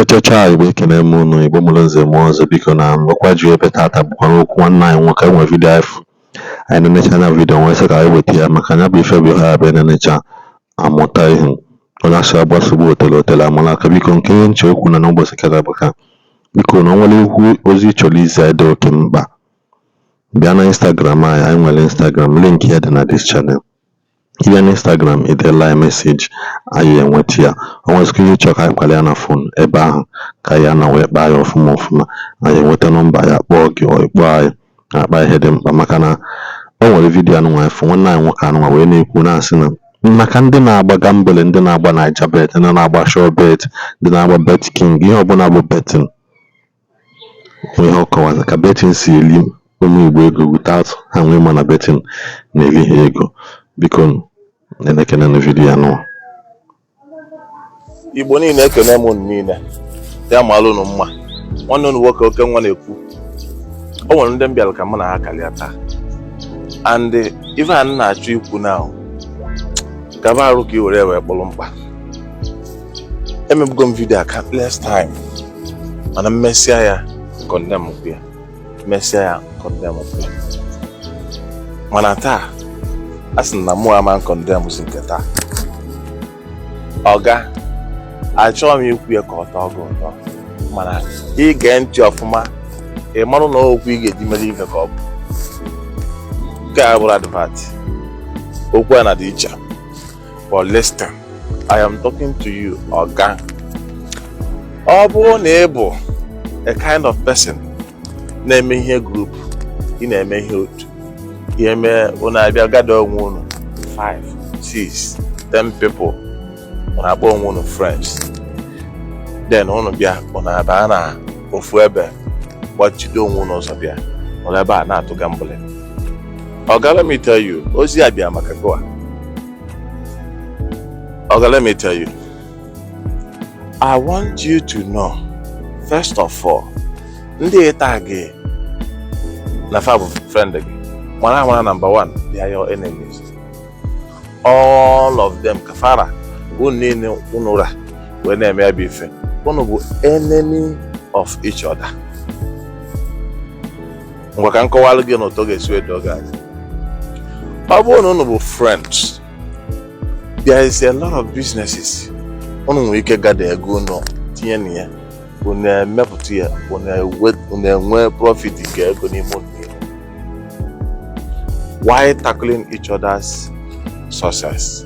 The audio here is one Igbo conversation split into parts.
Ọchọcha Igbo ekene m unu Igbo mụrụ nze mụọ ọzọ biko na mgbakwaji ebe tata bụkwara okwu nwanne anyị nwoke nwe vidio efu anyị na-enecha anya vidio nwee sị ka anyị weta ya maka anya bụ ife bụ ha abịa na-enecha amụta ihe onye asị agbasogbu otele amala aka biko nke nche okwu na n'ụbọchị kara bụka biko na onwere ikwu ozi chọrọ izi dị oke mkpa bịa na Instagram anyị nwere Instagram link ya dị na this channel ihe na Instagram idela meseji anyị enweta ya onwezikwa ihe chọọ ka anyị kwara ya na fon ebe ahụ ka ya na wee kpaa ya ọfụma anyị enweta nọmba ya kpọọ gị ịkpọ anyị akpa ihe dị mkpa maka na o nwere vidiyo anụnwa efu nwanne anyị nwoke anụnwa wee na-ekwu na-asị na maka ndị na-agba gambling ndị na-agba naija bet ndị na-agba shọ bet ndị na-agba bet king ihe ọbụla bụ betin ihe ọ kọwara ka betin si eli ụmụ Igbo ego without ha nwee ma na betin na-eri ha ego biko na-ekene na vidiyo anụnwa Igbo niile ekene m niile ya maalụ unu mma nwanne unu nwoke oke nwa na-ekwu o nwere ndị mbịara ka mụ na ha kalịa taa and ife a na-achọ ikwu na gaba arụ ka i were kpọrọ mkpa emebugo m vidio countless time mana mmesịa ya condemn ya mmesịa ya condemn ya mana taa a sị na mụ ama condemn si nke taa ọga achọghị m ikwu ya ka ọ tọọ gị ụtọ mana ige ntị ọfụma ị marụ na okwu ị ga-eji mere ife ka ọ bụ nke a bụrụ advert okwu a na dị iche but listen I am talking to you ọga ọ bụrụ na ị bụ a kind of person na-eme ihe group ị na-eme ihe otu ihe mee unu abịa gada onwe unu 5, 6, 10 people unu akpọ onwe unu friends then unu bịa unu abịa na ofu ebe gbachide onwe unu ụzọ bịa unu ebe a na-atụ gambling ọga let me tell you ozi a bịa maka gụa ọga let me tell you I want you to know first of all ndị ịta gị na fa bụ friend gị mara number 1 they are your enemies all of them kafara unu niile unu ra wee na-eme ya bụ ife unu bụ enemy of each other ngwa ka nkọwalụ gị n'ụtọ ga-esi edo gị anya ọ bụrụ na unu bụ friends there is a lot of businesses unu nwere ike gada ego unu tinye na ya unu emepụta ya unu enwe profit nke ego n'ime unu. Why tackling each other's success?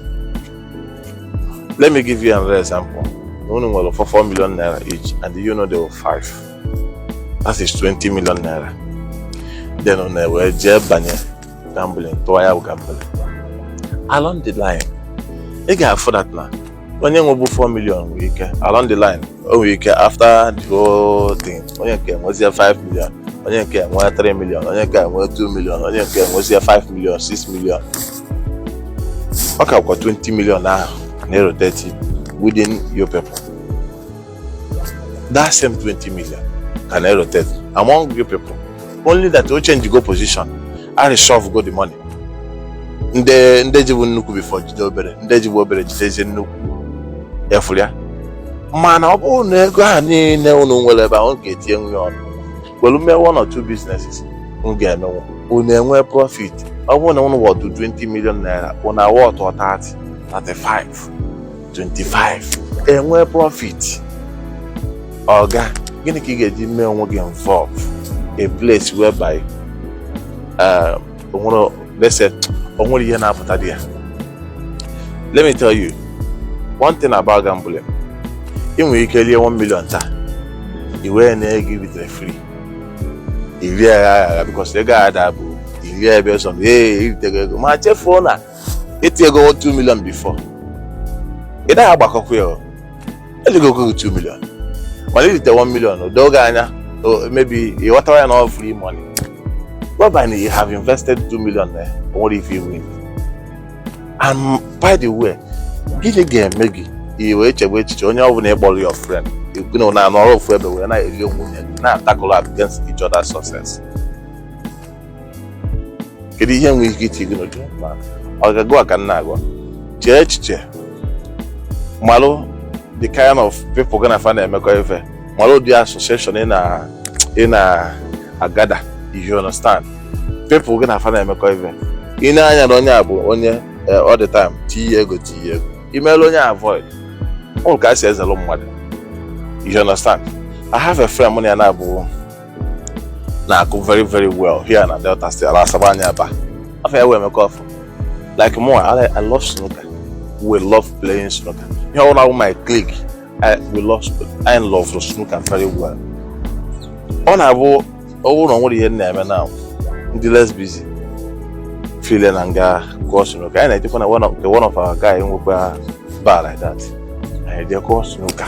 Let me give you another example. Unu nwere for 4 million naira each and you know they were 5. That is 20 million naira. Then unu wee jee banye gambling tụọ ya gambling. Along the line ị ga-afụ that na onye nwebu 4 million nwere ike along the line o nwere ike after the whole thing onye nke nwezie 5 million onye nke enwe 3 million onye nke enwe 2 million onye nke enwezie 5 million 6 million ọ ka kwa 20 million ahụ na-rotate within your people. That same 20 million can rotate among your people only that o change go position and resolve go the money. Ndị jibu nnukwu before jide obere ndị jibu obere jidezie nnukwu efuru ya mana ọ bụrụ na ego ha niile unu nwere ebe ahụ ga-etinye nwe ọnụ welu mee 1 or 2 businesses unu ga-emenwu unu enwe profit ọ bụrụ na unu wọdụ 20 million naira unu awọtụ 30, 35, 25 enwe profit ọga gịnị ka ị ga-eji mee onwe gị involve a place whereby onwere ihe na-apụta dị ya. Let me tell you one thing about gambling. Ị nwere ike lie 1 million taa i wee na-egi bitere free iri agha because ego ada bụ iri ebe ọsọ irite ego ma chefuo na eti ego 2 million before ị daghị agbakọkwa ya ego 2 million mana irite 1 million odoge anya maybe you watara ya na free money but you have invested 2 million there what if you win. And by the way gịnị ga-eme gị iwe echegbe echiche onye ọbụla ịkpọrọ your friend you na anọrọ ofu ebe wee na-eri onwe ya na tackle against each other's success. Kedu ihe nwere ike iti gị n'oge ma ọ ga-agụ aka nna agwa chee echiche malụ the kind of people gonna find emekọ ife the association in a agada, if you understand. People gonna find a make even. In anya onye all the time, ego. Email onye avoid. All guys says a long money. You understand? I have a friend money and abu na go very, very well here in the Delta State. I feel where make off. Like more, I love snooker. We love playing snooker. You know, all my clique, I love the snooker very well. On abu, what do you name now? The less busy. Feeling and go snooker. And I think one of our guys in bar like that. I go snooker.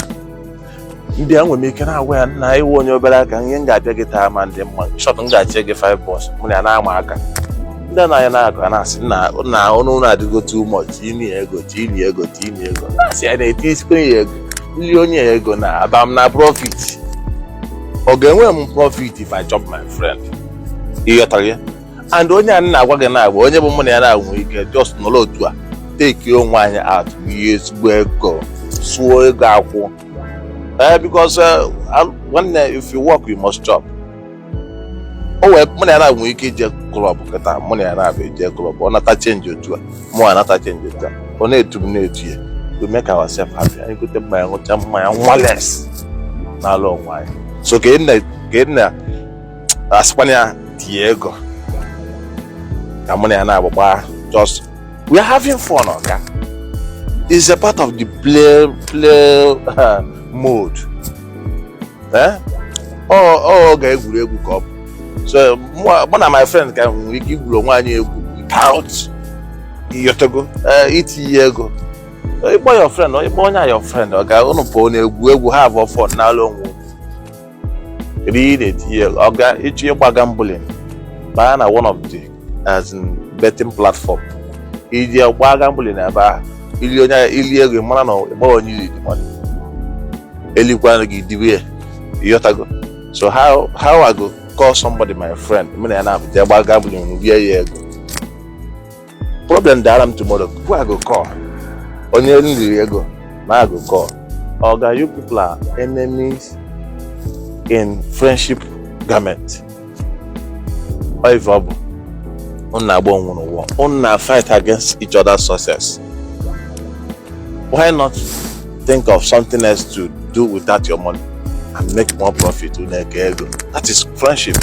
Ndị anwe me kana aware na iwo onye obere aka ihe nga-abịa gị taa ma ndị mma shot nga-achị gị 5 boss mụ na na-ama aka ndị na ya na-akọ na-asị na ọnụ na-adịgo too much ini ego na-asị ya na-eti isikwe ya ego ndị onye ego na abam na profit ọ ga-enwe m profit if I chop my friend ịghọtara ya and onye a na-agwa gị na-agwa onye bụ mụ na ya na-anwe ike just nọrọ otu a take onwe anyị out ihe ezigbo ego suo ego akwụ. Because if you work, you must chop. Oh, well, money and we can just club, money and I will just club. Or not change your tour, more not change your tour. Only to make ourselves happy. I could take my own one less. Not long while. So, getting there, Spania, Diego. Money and I will buy just. We are having fun, okay? It's a part of the play mode. Okay, cup. So one of my friends can we give one year without you to go eat ego. So you your friend or you your friend, okay, we will have a fun now long. Read it here, okay, it's your gambling. But one of the as in betting platform. It's your gambling about Ili money. So how I go call somebody my friend? I mean, I have the gambling year ago. Problem that I'm tomorrow. Who I go call? Only ego. Now I go call. Oga, you people are enemies in friendship garment. However, on fight against each other's success. Why not think of something else to do without your money and make more profit? That is friendship.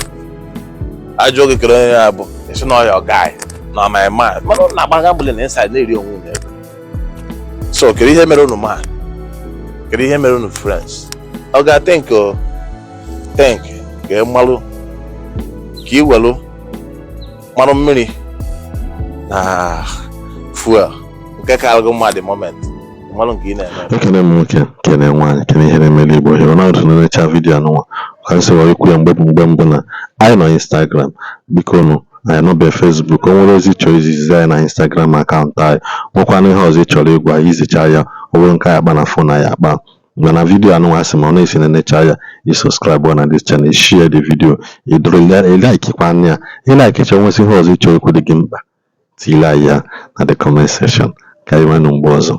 I joke, it's not your guy, not my man. But not gambling inside. So, can you hear me on man? Can you hear me on friends? Okay, thank you. Get malu. Kiwalu. Madam Mini. Fuel. Okay, I'll go mad the moment. Ekene m nwoke kene nwaanyị kene ihe na-emeli Igbo here na otu na-echa vidiyo anụnwa ka nsị wee ikwu ya mgbe mbụ na anyị nọ Instagram biko nụ anyị nọbe Facebook o nwere ozi chọrọ izizi anyị na Instagram akaụntụ anyị nwekwana ihe ọzọ ị chọrọ ịgwa anyị izicha ya o nwere nke anyị akpa na fon anyị akpa mana vidiyo anụnwa sị ma ọ na-esi na-enecha ya i subscribe na this channel share the video idoro like kwa ya like cha nwesị ihe ọzọ ị chọrọ ikwu dị gị mkpa tile anyị ya na the comment section ka anyị nwee mgbe ọzọ.